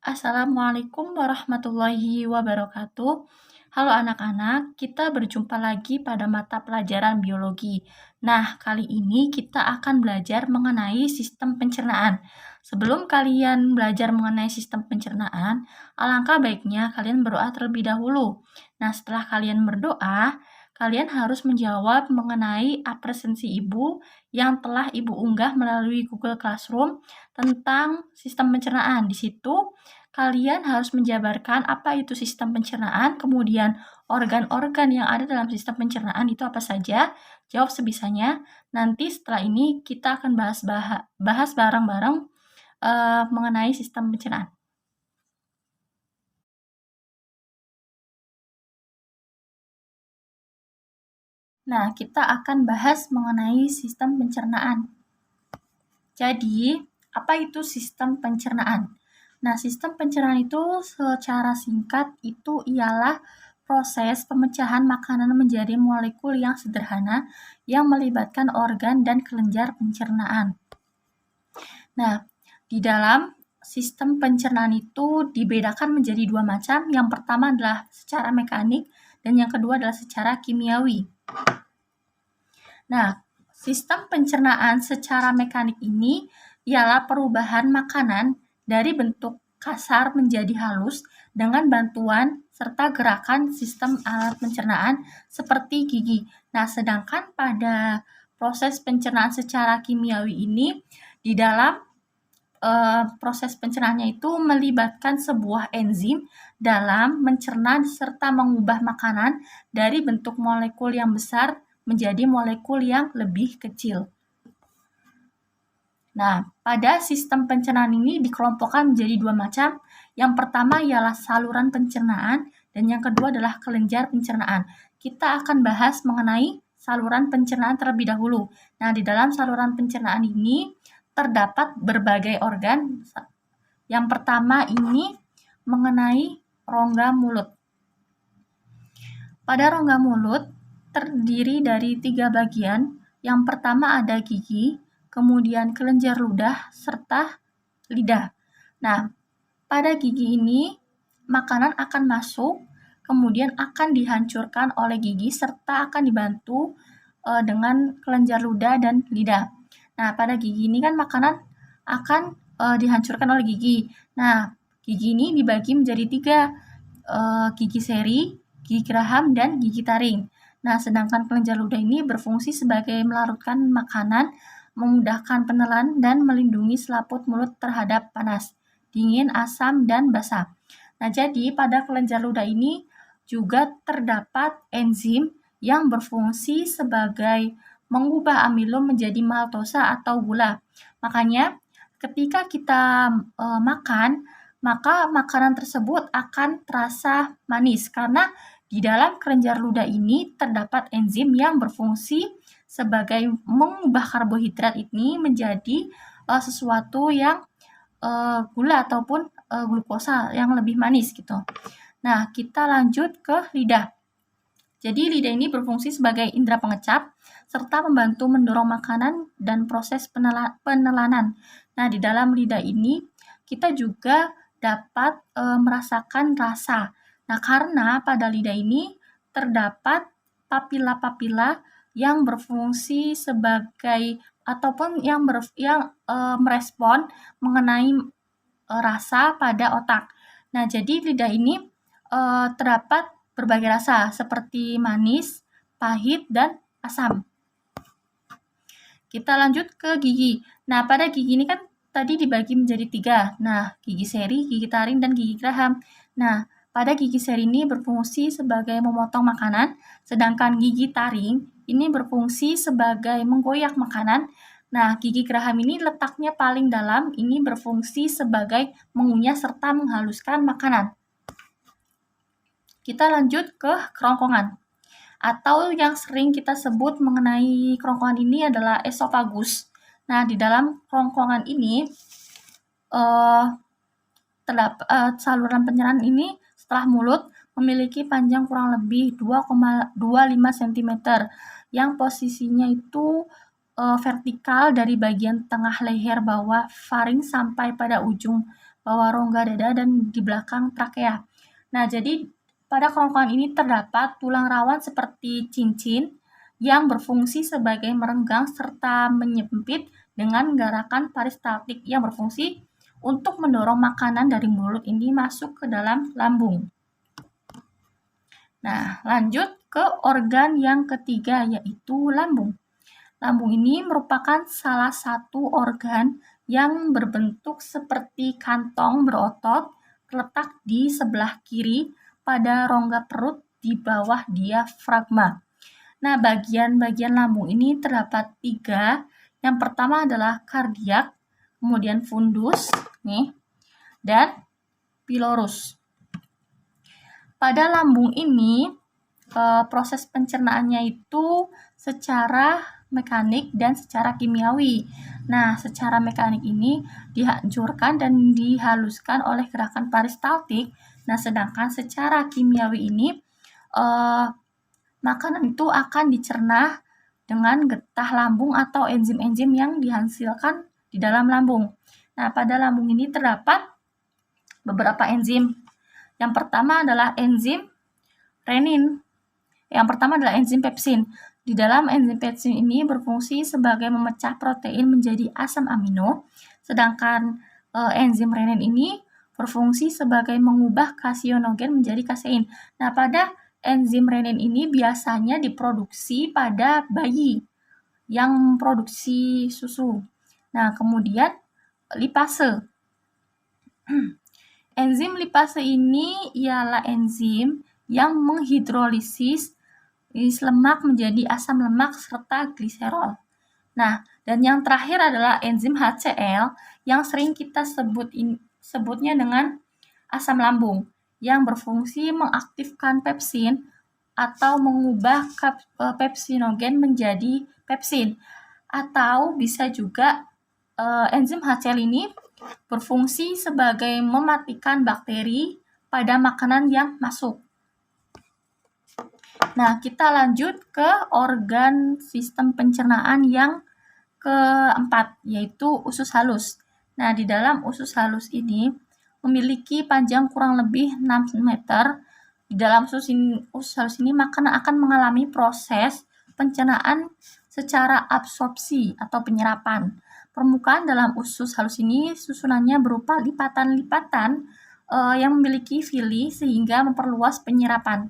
Assalamualaikum warahmatullahi wabarakatuh. Halo anak-anak, kita berjumpa lagi pada mata pelajaran biologi. Nah, kali ini kita akan belajar mengenai sistem pencernaan. Sebelum kalian belajar mengenai sistem pencernaan, alangkah baiknya kalian berdoa terlebih dahulu. Nah, setelah kalian berdoa, kalian harus menjawab mengenai absensi ibu yang telah ibu unggah melalui Google Classroom tentang sistem pencernaan. Di situ kalian harus menjabarkan apa itu sistem pencernaan, kemudian organ-organ yang ada dalam sistem pencernaan itu apa saja. Jawab sebisanya. Nanti setelah ini kita akan bahas bareng-bareng mengenai sistem pencernaan. Nah, kita akan bahas mengenai sistem pencernaan. Jadi, apa itu sistem pencernaan? Nah, sistem pencernaan itu secara singkat itu ialah proses pemecahan makanan menjadi molekul yang sederhana yang melibatkan organ dan kelenjar pencernaan. Nah, di dalam sistem pencernaan itu dibedakan menjadi dua macam. Yang pertama adalah secara mekanik dan yang kedua adalah secara kimiawi. Nah, sistem pencernaan secara mekanik ini ialah perubahan makanan dari bentuk kasar menjadi halus dengan bantuan serta gerakan sistem alat pencernaan seperti gigi. Nah, sedangkan pada proses pencernaan secara kimiawi ini, di dalam proses pencernaannya itu melibatkan sebuah enzim dalam mencerna serta mengubah makanan dari bentuk molekul yang besar menjadi molekul yang lebih kecil. Nah, pada sistem pencernaan ini dikelompokkan menjadi dua macam. Yang pertama ialah saluran pencernaan dan yang kedua adalah kelenjar pencernaan. Kita akan bahas mengenai saluran pencernaan terlebih dahulu. Nah, di dalam saluran pencernaan ini terdapat berbagai organ. Yang pertama ini mengenai rongga mulut. Pada rongga mulut terdiri dari 3 bagian. Yang pertama ada gigi, kemudian kelenjar ludah, serta lidah. Nah, pada gigi ini makanan akan masuk, kemudian akan dihancurkan oleh gigi, serta akan dibantu dengan kelenjar ludah dan lidah. Nah, pada gigi ini kan makanan akan dihancurkan oleh gigi. Nah, gigi ini dibagi menjadi 3, gigi seri, gigi geraham, dan gigi taring. Nah, sedangkan kelenjar ludah ini berfungsi sebagai melarutkan makanan, memudahkan penelan, dan melindungi selaput mulut terhadap panas, dingin, asam, dan basah. Nah, jadi pada kelenjar ludah ini juga terdapat enzim yang berfungsi sebagai mengubah amilum menjadi maltosa atau gula. Makanya, ketika kita makan, maka makanan tersebut akan terasa manis karena di dalam kelenjar ludah ini terdapat enzim yang berfungsi sebagai mengubah karbohidrat ini menjadi sesuatu yang gula ataupun glukosa yang lebih manis gitu. Nah, kita lanjut ke lidah. Jadi lidah ini berfungsi sebagai indera pengecap serta membantu mendorong makanan dan proses penelanan. Nah, di dalam lidah ini kita juga dapat merasakan rasa. Nah, karena pada lidah ini terdapat papila-papila yang berfungsi sebagai ataupun yang merespon mengenai rasa pada otak. Nah, jadi lidah ini terdapat berbagai rasa seperti manis, pahit, dan asam. Kita lanjut ke gigi. Nah, pada gigi ini kan tadi dibagi menjadi 3. Nah, gigi seri, gigi taring, dan gigi geraham. Nah, pada gigi seri ini berfungsi sebagai memotong makanan, sedangkan gigi taring ini berfungsi sebagai menggoyak makanan. Nah, gigi geraham ini letaknya paling dalam, ini berfungsi sebagai mengunyah serta menghaluskan makanan. Kita lanjut ke kerongkongan. Atau yang sering kita sebut mengenai kerongkongan ini adalah esofagus. Nah, di dalam kerongkongan ini terdapat saluran pencernaan ini setelah mulut memiliki panjang kurang lebih 2,25 cm yang posisinya itu vertikal dari bagian tengah leher bawah faring sampai pada ujung bawah rongga dada dan di belakang trakea. Nah, jadi pada kerongkongan ini terdapat tulang rawan seperti cincin yang berfungsi sebagai merenggang serta menyempit dengan gerakan peristaltik yang berfungsi untuk mendorong makanan dari mulut ini masuk ke dalam lambung. Nah, lanjut ke organ yang ketiga, yaitu lambung. Lambung ini merupakan salah satu organ yang berbentuk seperti kantong berotot terletak di sebelah kiri pada rongga perut di bawah diafragma. Nah, bagian-bagian lambung ini terdapat 3. Yang pertama adalah kardiak, kemudian fundus, dan pilorus. Pada lambung ini, proses pencernaannya itu secara mekanik dan secara kimiawi. Nah, secara mekanik ini dihancurkan dan dihaluskan oleh gerakan peristaltik. Nah, sedangkan secara kimiawi ini makanan itu akan dicerna dengan getah lambung atau enzim-enzim yang dihasilkan di dalam lambung. Nah, pada lambung ini terdapat beberapa enzim. Yang pertama adalah enzim renin. Yang pertama adalah enzim pepsin. Di dalam enzim pepsin ini berfungsi sebagai memecah protein menjadi asam amino, sedangkan enzim renin ini berfungsi sebagai mengubah kaseinogen menjadi kasein. Nah, pada enzim renin ini biasanya diproduksi pada bayi yang memproduksi susu. Nah, kemudian lipase. Enzim lipase ini ialah enzim yang menghidrolisis lemak menjadi asam lemak serta gliserol. Nah, dan yang terakhir adalah enzim HCl yang sering kita sebutnya dengan asam lambung yang berfungsi mengaktifkan pepsin atau mengubah pepsinogen menjadi pepsin. Atau bisa juga enzim HCl ini berfungsi sebagai mematikan bakteri pada makanan yang masuk. Nah, kita lanjut ke organ sistem pencernaan yang keempat, yaitu usus halus. Nah, di dalam usus halus ini memiliki panjang kurang lebih 6 meter. Di dalam usus halus ini makanan akan mengalami proses pencernaan secara absorpsi atau penyerapan. Permukaan dalam usus halus ini susunannya berupa lipatan-lipatan yang memiliki villi sehingga memperluas penyerapan.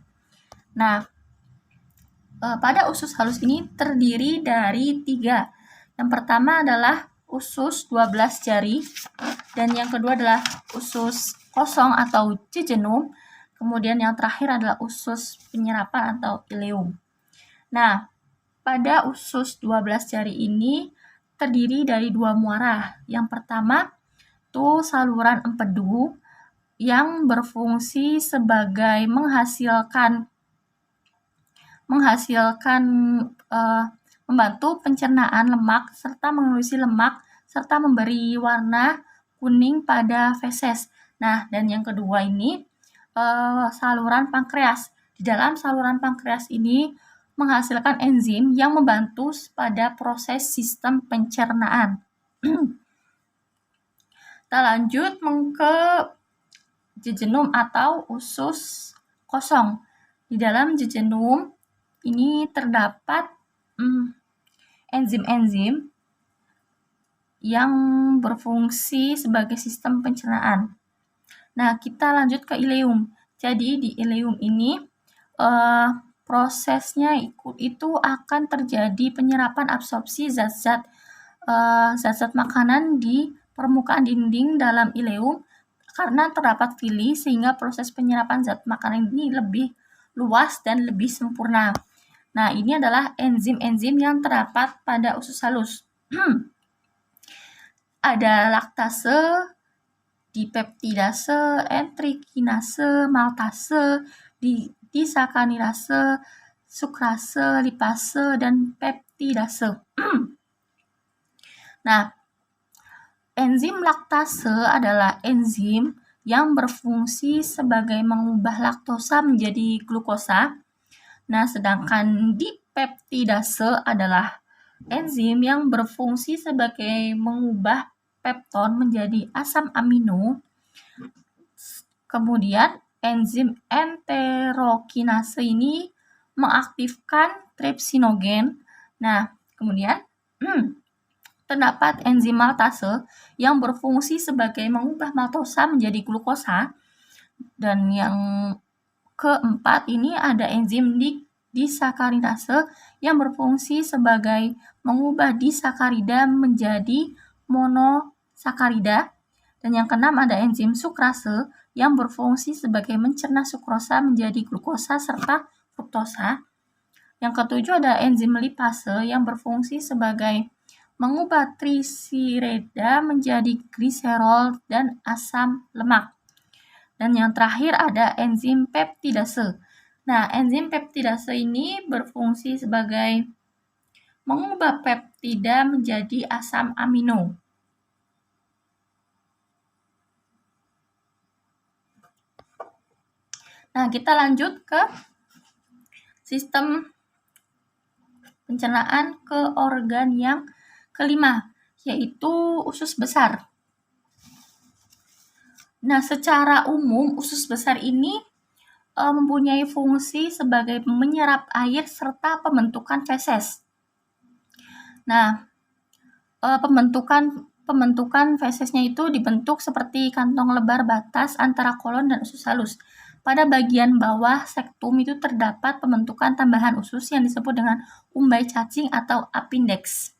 Nah, pada usus halus ini terdiri dari 3. Yang pertama adalah usus 12 jari, dan yang kedua adalah usus kosong atau jejunum, kemudian yang terakhir adalah usus penyerapan atau ileum. Nah, pada usus 12 jari ini terdiri dari 2 muara. Yang pertama itu saluran empedu yang berfungsi sebagai menghasilkan membantu pencernaan lemak serta mengelusi lemak serta memberi warna kuning pada feses. Nah, dan yang kedua ini saluran pankreas. Di dalam saluran pankreas ini menghasilkan enzim yang membantu pada proses sistem pencernaan. Kita lanjut ke jejunum atau usus kosong. Di dalam jejunum ini terdapat enzim-enzim yang berfungsi sebagai sistem pencernaan. Nah, kita lanjut ke ileum. Jadi di ileum ini prosesnya itu akan terjadi penyerapan absorpsi zat-zat makanan di permukaan dinding dalam ileum karena terdapat villi sehingga proses penyerapan zat makanan ini lebih luas dan lebih sempurna. Nah, ini adalah enzim-enzim yang terdapat pada usus halus. Ada laktase, dipeptidase, entrikinase, maltase, disakarinase, sukrase, lipase, dan peptidase. Nah, enzim laktase adalah enzim yang berfungsi sebagai mengubah laktosa menjadi glukosa. Nah, sedangkan dipeptidase adalah enzim yang berfungsi sebagai mengubah pepton menjadi asam amino. Kemudian enzim enterokinase ini mengaktifkan tripsinogen. Nah, kemudian terdapat enzim maltase yang berfungsi sebagai mengubah maltosa menjadi glukosa. Dan yang keempat ini ada enzim disakaridase yang berfungsi sebagai mengubah disakarida menjadi monosakarida. Dan yang keenam ada enzim sukrase yang berfungsi sebagai mencerna sukrosa menjadi glukosa serta fruktosa. Yang ketujuh ada enzim lipase yang berfungsi sebagai mengubah trisireda menjadi gliserol dan asam lemak. Dan yang terakhir ada enzim peptidase. Nah, enzim peptidase ini berfungsi sebagai mengubah peptida menjadi asam amino. Nah, kita lanjut ke sistem pencernaan ke organ yang kelima, yaitu usus besar. Nah, secara umum usus besar ini mempunyai fungsi sebagai menyerap air serta pembentukan feses. Nah, pembentukan fesesnya itu dibentuk seperti kantong lebar batas antara kolon dan usus halus. Pada bagian bawah sektum itu terdapat pembentukan tambahan usus yang disebut dengan umbai cacing atau appendix.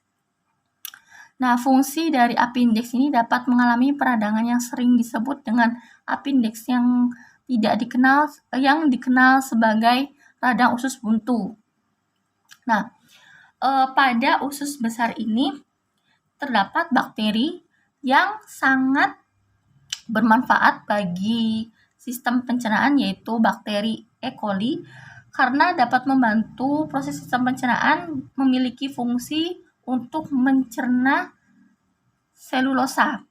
Nah, fungsi dari appendix ini dapat mengalami peradangan yang sering disebut dengan appendix yang dikenal sebagai radang usus buntu. Nah, pada usus besar ini terdapat bakteri yang sangat bermanfaat bagi sistem pencernaan, yaitu bakteri E. coli, karena dapat membantu proses sistem pencernaan memiliki fungsi untuk mencerna selulosa.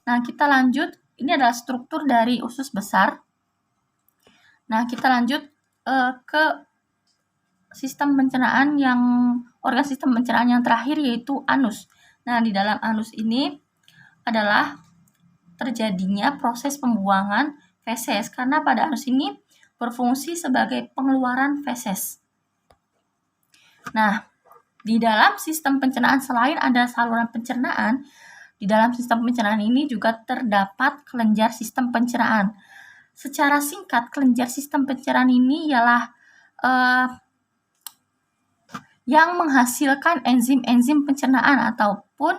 Nah, kita lanjut. Ini adalah struktur dari usus besar. Nah, kita lanjut ke sistem pencernaan organ sistem pencernaan yang terakhir, yaitu anus. Nah, di dalam anus ini adalah terjadinya proses pembuangan feses, karena pada anus ini berfungsi sebagai pengeluaran feses. Nah, di dalam sistem pencernaan selain ada saluran pencernaan, di dalam sistem pencernaan ini juga terdapat kelenjar sistem pencernaan. Secara singkat, kelenjar sistem pencernaan ini ialah yang menghasilkan enzim-enzim pencernaan ataupun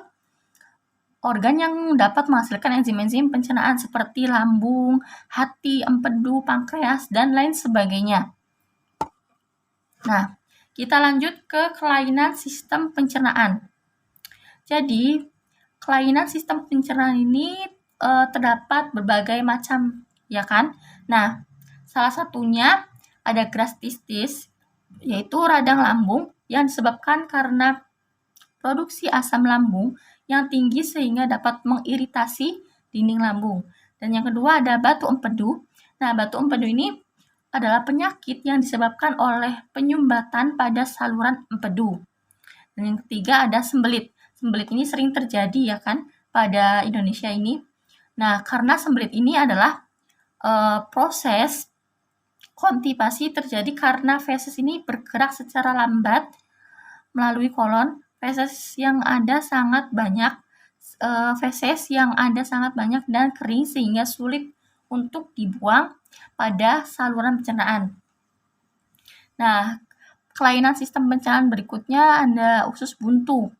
organ yang dapat menghasilkan enzim-enzim pencernaan seperti lambung, hati, empedu, pankreas, dan lain sebagainya. Nah, kita lanjut ke kelainan sistem pencernaan. Jadi, kelainan sistem pencernaan ini terdapat berbagai macam, ya kan? Nah, salah satunya ada gastritis, yaitu radang lambung yang disebabkan karena produksi asam lambung yang tinggi sehingga dapat mengiritasi dinding lambung. Dan yang kedua ada batu empedu. Nah, batu empedu ini adalah penyakit yang disebabkan oleh penyumbatan pada saluran empedu. Dan yang ketiga ada sembelit. Sembelit ini sering terjadi, ya kan, pada Indonesia ini. Nah, karena sembelit ini adalah proses konstipasi terjadi karena feses ini bergerak secara lambat melalui kolon. Feses yang ada sangat banyak dan kering sehingga sulit untuk dibuang pada saluran pencernaan. Nah, kelainan sistem pencernaan berikutnya ada usus buntu.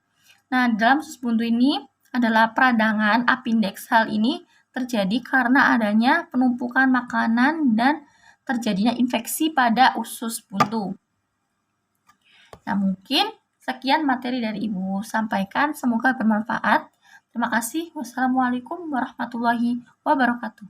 Nah, dalam usus buntu ini adalah peradangan appendix. Hal ini terjadi karena adanya penumpukan makanan dan terjadinya infeksi pada usus buntu. Nah, mungkin sekian materi dari Ibu sampaikan. Semoga bermanfaat. Terima kasih. Wassalamualaikum warahmatullahi wabarakatuh.